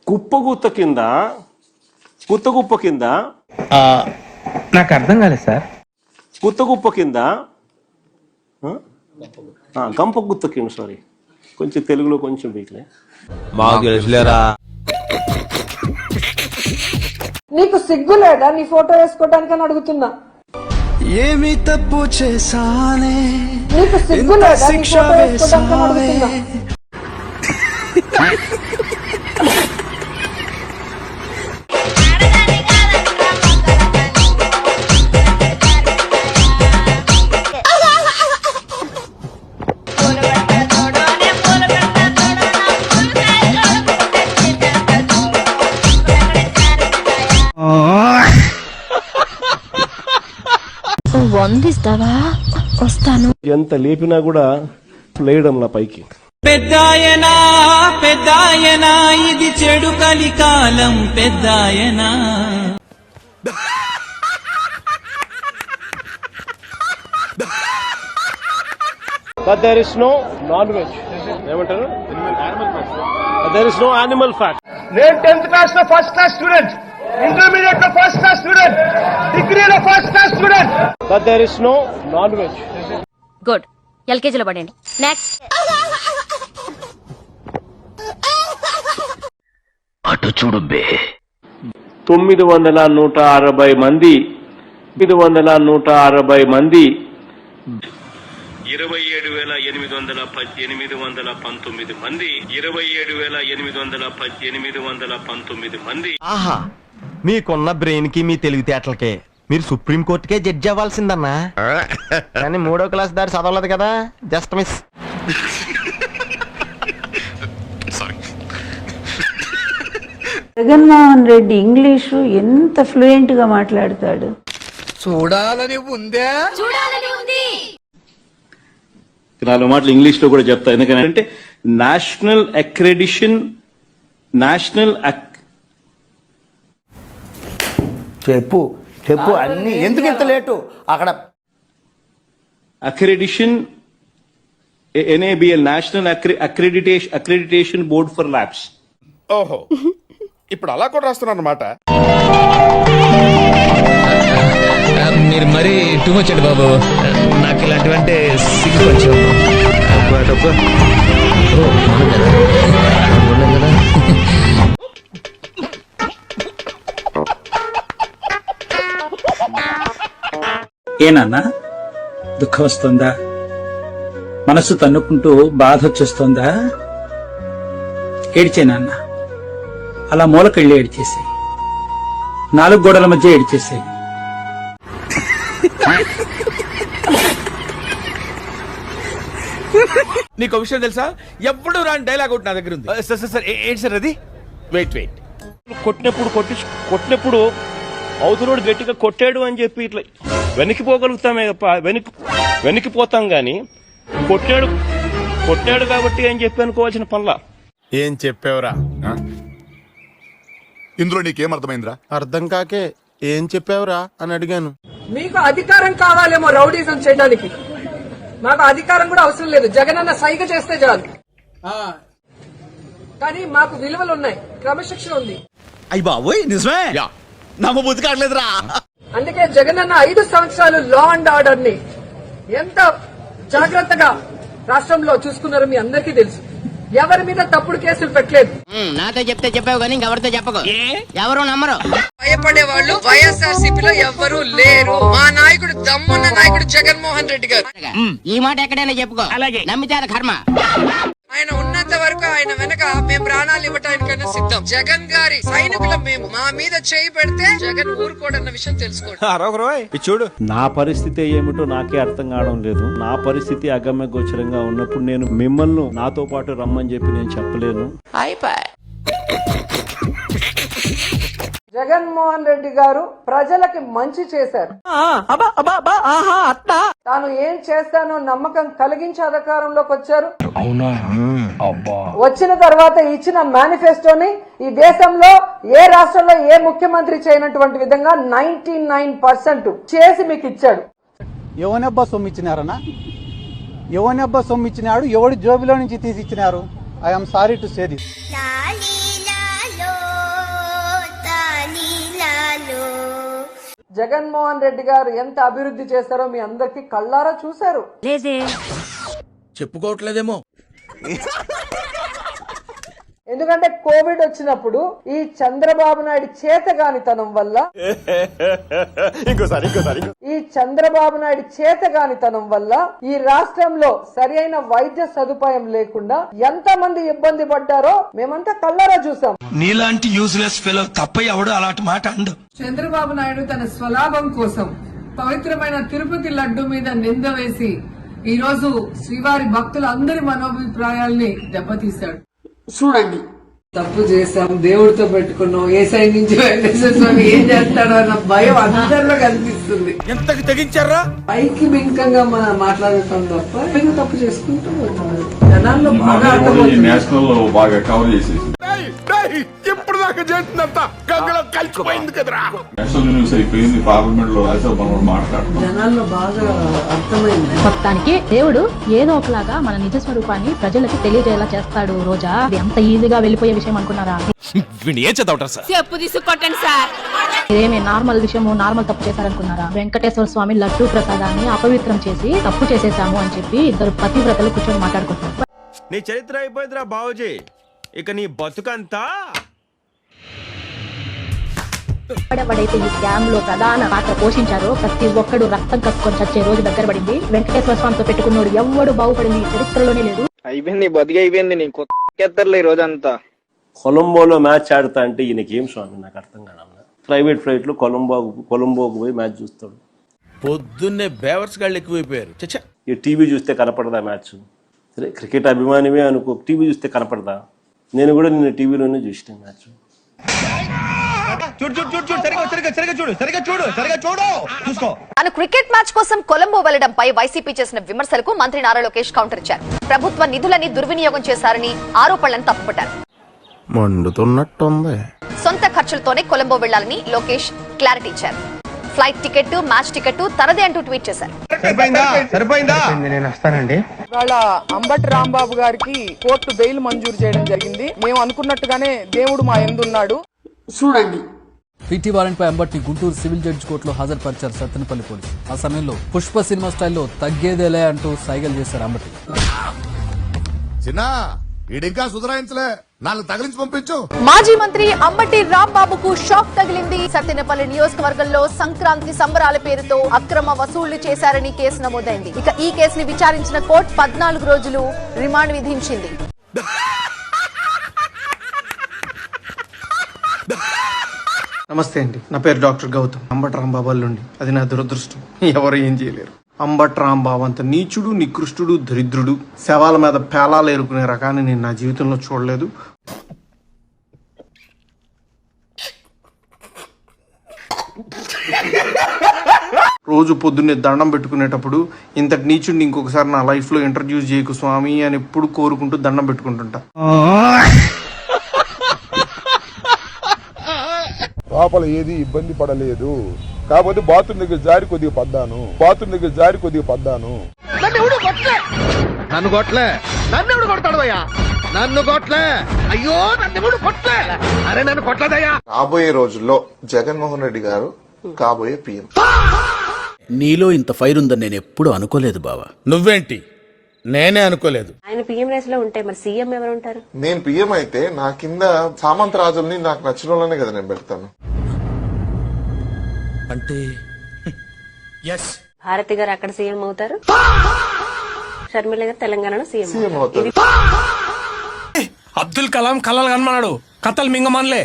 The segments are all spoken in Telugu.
కుప్పగుత్త కింద గుత్త కింద నాకు అర్థం కాలేదు సార్. గుత్త కింద గంప గుత్త కింద, సారీ కొంచెం తెలుగులో కొంచెం వీక్లే. మాకు తెలుసులేరా. నీకు సిగ్గు లేదా నీ ఫోటో వేసుకోవడానికి అని అడుగుతున్నా. ఏమి తప్పు చేసానే, నీకు సిగ్గు లేదా నీ ఫోటో వేసుకోవడానికి అని అడుగుతున్నా. వందిస్తావా? వస్తాను. ఎంత లేపినా కూడా లేయడంలా పైకి. పెద్దాయనా పెద్దాయనా ఇది చెడు కలికాలం పెద్దాయనా. But there is no non-veg. ఏమంటారు? There is no animal fat. నేను 10th క్లాస్ లో ఫస్ట్ క్లాస్ స్టూడెంట్, ఇంటర్మీడియట్ లో ఫస్ట్ క్లాస్ స్టూడెంట్, డిగ్రీలో first class student. But there is no non-veg. Good. ఎల్కేజీలో పడండి. నెక్స్ట్. అటు చూడు బే. 960 మంది 960 మంది 27,819 మంది 27,819 మంది. ఆహా, మీకున్న బ్రెయిన్ కి మీ తెలివితేటలకే మీరు సుప్రీం కోర్టుకే జడ్జి అవ్వాల్సిందన్నా. కానీ 3వ క్లాస్ దారి చదవలేదు కదా, just miss. Jaganmohan Reddy English ఎంత ఫ్లూయెంట్ గా మాట్లాడతాడు. చూడాలని ఉందే. 4 మాటలు ఇంగ్లీష్ లో కూడా చెప్తా. ఎందుకంటే నేషనల్ అక్రెడిషన్, నేషనల్ చెప్పు చెప్పు అన్ని ఎందుకు ఇంత లేటు అక్కడ? Accreditation NABL, national accreditation board for labs. ఓహో, ఇప్పుడు అలా కూడా రాస్తున్నారు అన్నమాట. మీరు మరీ టూ మచ్ అండి బాబు. నాకు ఇలాంటివంటే సిగ్గు కొంచెం. ఏనన్నా దుఃఖం వస్తుందా? మనసు తన్నుకుంటూ బాధ వచ్చేస్తుందా? ఏడ్చేనన్నా, అలా మూలకెళ్ళి ఏడ్చేసాయి, 4 గోడల మధ్య ఏడ్చేసాయి. నీకు విషయం తెలుసా? ఎప్పుడు రాని డైలాగ్ ఒకటి నా దగ్గర ఉంది. సార్ ఏంటి సార్ అది? వెయిట్ కొట్టినప్పుడు అవతలోడు గట్టిగా కొట్టాడు అని చెప్పి ఇట్లా వెనక్కిపోగలుగుతామే తప్ప వెనక్కిపోతాం గాని కొట్టాడు కాబట్టి అని చెప్పి అనుకోవాల్సిన పనుల. ఏం చెప్పావురా? ఇందులో నీకేం అర్థమైందిరా? అర్థం కాకే ఏం చెప్పావురా అని అడిగాను. మీకు అధికారం కావాలేమో రౌడీజం చేయడానికి, మాకు అధికారం కూడా అవసరం లేదు. జగనన్న సైగ చేస్తే చాలు. కానీ మాకు విలువలు ఉన్నాయి, క్రమశిక్షణ ఉంది. అయ్యి బాబోయ్, నిజమే నమ్మబుద్ధి కావట్లేదురా. అందుకే జగనన్న 5 సంవత్సరాలు లా అండ్ ఆర్డర్ ని ఎంత జాగ్రత్తగా రాష్ట్రంలో చూసుకున్నారో మీ అందరికీ తెలుసు. ఎవరి మీద తప్పుడు కేసులు పెట్టలేదు. నాతో చెప్తే చెప్పావు కానీ ఎవరితో చెప్పకు, ఎవరు నమ్మరు. భయపడే వాళ్ళు వైఎస్ఆర్సీపీలో ఎవ్వరూ లేరు. మా నాయకుడు దమ్మున్న నాయకుడు జగన్మోహన్ రెడ్డి గారు. ఈ మాట ఎక్కడైనా చెప్పుకో, నమ్మితే అది కర్మ. ఆయన ఉన్నంత వరకు ఆయన వెనక మేము ప్రాణాలు ఇవ్వటానికైనా సిద్ధం. జగన్ గారి సైనికులం మేము. మా మీద చేయి పెడితే జగన్ ఊరుకోడన్న విషయం తెలుసుకోండి. చూడు, నా పరిస్థితి ఏమిటో నాకే అర్థం కావడం లేదు. నా పరిస్థితి అగమ్య గోచరంగా ఉన్నప్పుడు నేను మిమ్మల్ని నాతో పాటు రమ్మని చెప్పి నేను చెప్పలేను. జగన్మోహన్ రెడ్డి గారు ప్రజలకి మంచి చేశారు. తాను ఏం చేస్తానో నమ్మకం కలిగించి అధికారంలోకి వచ్చారు. వచ్చిన తర్వాత ఇచ్చిన మేనిఫెస్టోని ఈ దేశంలో ఏ రాష్ట్రంలో ఏ ముఖ్యమంత్రి చేయనటువంటి విధంగా 99% చేసి మీకు ఇచ్చాడు. ఎవనబ్బా సొమ్ము ఇచ్చినారన్నా? ఎవనబ్బా సొమ్ము ఇచ్చినాడు? ఎవడి జోబులో నుంచి తీసి ఇచ్చినారు? I'm sorry to say this. Jaganmohan Reddy గారు ఎంత అభివృద్ధి చేస్తారో మీ అందరికీ కళ్ళారా చూశారు. లేదే చెప్పుకోవట్లేదేమో. ఎందుకంటే కోవిడ్ వచ్చినప్పుడు ఈ చంద్రబాబు నాయుడు చేతగానితనం వల్ల ఈ రాష్ట్రంలో సరి అయిన వైద్య సదుపాయం లేకుండా ఎంత మంది ఇబ్బంది పడ్డారో మేమంతా కళ్ళారా చూసాం. నీలాంటి యూజ్లెస్ ఫెలో తప్ప ఎవడు అలాంటి మాట అండు. చంద్రబాబు నాయుడు తన స్వలాభం కోసం పవిత్రమైన తిరుపతి లడ్డు మీద నింద వేసి ఈ రోజు శ్రీవారి భక్తులందరి మనోభిప్రాయాల్ని దెబ్బతీశాడు. చూడండి, తప్పు చేశాం, దేవుడితో పెట్టుకున్నాం, ఏ సైడ్ నుంచి వెంకటేశ్వర స్వామి ఏం చేస్తాడో అన్న భయం అందరిలో కనిపిస్తుంది. ఎంతకి తెగించారా? పైకి బింకంగా మనం మాట్లాడటం తప్ప పైకి తప్పు చేసుకుంటూ పోతాడు. జనాల్లో బాగా బాగా కవర్ చేసేసి ఇప్పుడు దాకా చేసినంత గంగలో కలిసిపోయింది కదరా. నేషనల్ న్యూస్ అయిపోయింది, పార్లమెంట్ లో మనం మాట్లాడుతున్నాం. జనాల్లో బాగా అర్థమైంది. మొత్తానికి దేవుడు ఏదో ఒకలాగా మన నిజ స్వరూపాన్ని ప్రజలకు తెలియజేలా చేస్తాడు. రోజా అది అంత ఈజీగా వెళ్ళిపోయే విషయం అనుకున్నారా? ఏం చదవటం సార్? చెప్పు తీసుకొట్టండి సార్. ఇదేమి నార్మల్ విషయము, నార్మల్ తప్పు చేశారనుకున్నారా? వెంకటేశ్వర స్వామి లడ్డూ ప్రసాదాన్ని అపవిత్రం చేసి తప్పు చేసేసాము అని చెప్పి ఇద్దరు పతివ్రతలు కూర్చొని మాట్లాడుకుంటున్నారు. నీ చరిత్ర అయిపోయిందిరా బావజీ, ఇక నీ బతుకంతా. ఎవడైతే ఈ స్కామ్ లో ప్రధాన పాత్ర పోషించారో ప్రతి ఒక్కడు రక్తం కక్కుకొని చచ్చే రోజు దగ్గర పడింది. వెంకటేశ్వర స్వామితో పెట్టుకున్నాడు ఎవ్వడు బాగుపడింది చరిత్రలోనే లేదు. అయిపోయింది, బతికి అయిపోయింది. నేను కొత్తలే ఈ రోజంతా. కొలంబోలో మ్యాచ్ ఆడతా అంటే ఈయనకి ఏం స్వామి నాకు అర్థం కాదు. ప్రైవేట్ ఫ్లైట్ లో కొలంబోకు పోయి మ్యాచ్ చూస్తాడు. పొద్దున్నే బేవర్స్ గాళ్ళు ఎక్కువైపోయారు. చచ్చా, ఈ టీవీ చూస్తే కనపడదా మ్యాచ్? సరే క్రికెట్ అభిమానివే అనుకో, టీవీ చూస్తే కనపడదా? నేను కూడా నిన్న టీవీలోనే చూసిన మ్యాచ్. తను క్రికెట్ మ్యాచ్ కోసం కొలంబో వెళ్లడంపై వైసీపీ చేసిన విమర్శలకు మంత్రి నారా లోకేష్ కౌంటర్ ఇచ్చారు. ప్రభుత్వ నిధులని దుర్వినియోగం చేశారని ఆరోపణలను తప్పుపట్టారు. మండుతున్నట్టుంది. సొంత ఖర్చులతోనే కొలంబో వెళ్లాలని లోకేష్ క్లారిటీ ఇచ్చారు. ఫ్లైట్ టికెట్, మ్యాచ్ టికెట్ తనదే అంటూ ట్వీట్ చేశారు. నేను వస్తానండి. ఇవాళ అంబటి రాంబాబు గారికి కోర్టు బెయిల్ మంజూరు చేయడం జరిగింది. మేము అనుకున్నట్టుగానే దేవుడు మా యందున్నాడు. చూడండి. పీటీ వారెంట్ పై అంబట్టి గుంటూరు సివిల్ జడ్జి కోర్టులో హాజరుపరిచారు సత్తెనపల్లి పోలీసులు. ఆ సమయంలో పుష్ప సినిమా స్టైల్లో తగ్గేదేలే అంటూ సైగలు చేశారు అంబట్టి. చిన్న ఈడింకా సుధరాయించలే, నాలుగు తగిలించి పంపించు. మాజీ మంత్రి అంబటి రాంబాబుకు షాక్ తగిలింది. సత్తెనపల్లి నియోజకవర్గంలో సంక్రాంతి సంబరాల పేరుతో అక్రమ వసూళ్లు చేశారని కేసు నమోదైంది. ఇక ఈ కేసుని విచారించిన కోర్టు 14 రోజులు రిమాండ్ విధించింది. నమస్తే అండి, నా పేరు డాక్టర్ గౌతమ్. అంబటి రాంబాబు అల్లుండి. అది నా దురదృష్టం, ఎవరు ఏం చేయలేరు. అంబటి రాంబాబు అంత నీచుడు, నికృష్టుడు, దరిద్రుడు, శవాల మీద పేలాలు ఏరుకునే రకాన్ని నేను నా జీవితంలో చూడలేదు. రోజు పొద్దున్నే దండం పెట్టుకునేటప్పుడు ఇంతటి నీచుడిని ఇంకొకసారి నా లైఫ్ లో ఇంట్రడ్యూస్ చేయకు స్వామి అని ఎప్పుడు కోరుకుంటూ దండం పెట్టుకుంటుంటా. లోపల ఏది ఇబ్బంది పడలేదు, కాకపోతే బాత్రూమ్ దగ్గర జారి కొద్దిగా పడ్డాను. నన్ను కొట్లే, నన్ను ఎవడు కొడతాడు అయ్యా? నన్ను కొట్లే, అయ్యో నన్ను ఎవడు కొట్లే, అరే నన్ను కొట్టదయ్యా. రాబోయే రోజుల్లో జగన్మోహన్ రెడ్డి గారు కాబోయే పీఎం. నీలో ఇంత ఫైర్ ఉందని నేను ఎప్పుడు అనుకోలేదు బావా. నువ్వేంటి? నేనే అనుకోలేదు. ఆయన పీఎం రేస్ లో ఉంటే మరి సీఎం ఎవరు ఉంటారు? నేను పీఎం అయితే నా కింద సామంత రాజుల్ని నాకు నచ్చిన వాళ్ళనే కదా నేను పెడతాను. అంటే భారతి గారు అక్కడ సీఎం అవుతారు, షర్మిల గారు తెలంగాణలో సీఎం అవుతారు. అబ్దుల్ కలాం కలలు కనమన్నాడు, కథలు మింగమనలే.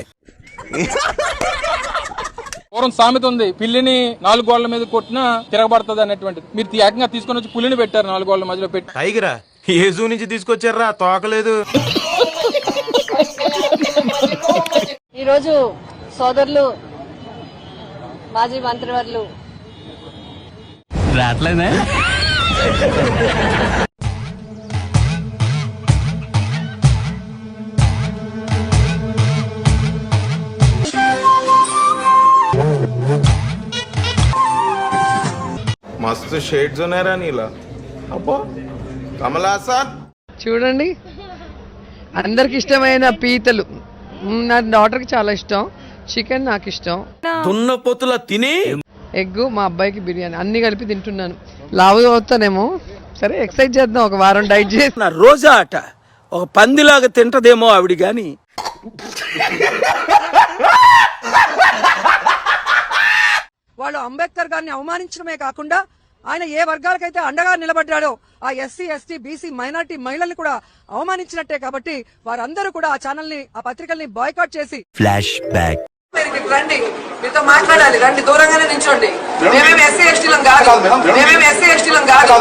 పూర్వం సామెత ఉంది, పిల్లిని 4 గోళ్ల మీద కొట్టినా తిరగబడుతుంది అనేటువంటిది. మీరు ఏకంగా తీసుకొని వచ్చి పులిని పెట్టారు 4 గోళ్ల మధ్యలో పెట్టి. టైగరా ఏ జూ నుంచి తీసుకొచ్చారా? తోకలేదు. ఈరోజు సోదరులు మాజీ మంత్రివర్యులు రాట్లేనే మస్తు షేడ్స్ ఉన్నారా నీలా? అబ్బో కమలాసన్. చూడండి, అందరికి ఇష్టమైన పీతలు. నా డాటర్కి చాలా ఇష్టం. చికెన్ నాకు ఇష్టం. దున్న పొత్తుల తిని ఎగ్, మా అబ్బాయికి బిర్యానీ, అన్ని కలిపి తింటున్నాను. లావు అవుతానేమో, సరే ఎక్సర్సైజ్ చేద్దాం, ఒక వారం డైట్ చేసి. నా రోజా అట ఒక పందిలాగా తింటదేమో ఆవిడ గాని. వాళ్ళు అంబేద్కర్ గారిని అవమానించడమే కాకుండా ఆయన ఏ వర్గాలకైతే అండగా నిలబడ్డాడో ఆ ఎస్సీ, ఎస్టీ, బీసీ, మైనార్టీ మహిళల్ని కూడా అవమానించినట్టే. కాబట్టి వారందరూ కూడా ఆ ఛానల్ ని, ఆ పత్రికల్ని బాయ్కాట్ చేసి ఫ్లాష్ బ్యాక్. రండి, మీతో మాట్లాడాలి, రండి, దూరంగానే నించోండి. మేమేమి ఎస్సీ ఎస్టీలం కాదు, మేమేమి ఎస్సీ ఎస్టీలం కాదు,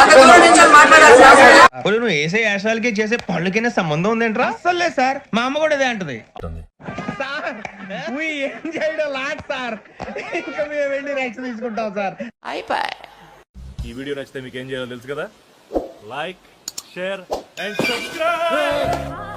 అంత దూరం నుంచి మాట్లాడాల్సిన అవసరం లేదు. నువ్వు వేసే యాశాలకి చేసే పళ్ళకైనా సంబంధం ఉందేంట్రా? అసలు లేదు సార్, మా అమ్మ కూడా ఇదే అంటది. సార్ ఏం చేయడం లాట్ సార్, ఇంకా మేము వెళ్ళి రైట్స్ తీసుకుంటాం సార్. ఈ వీడియో నచ్చితే మీకు ఏం చేయాలో తెలుసు కదా. Like, share and subscribe.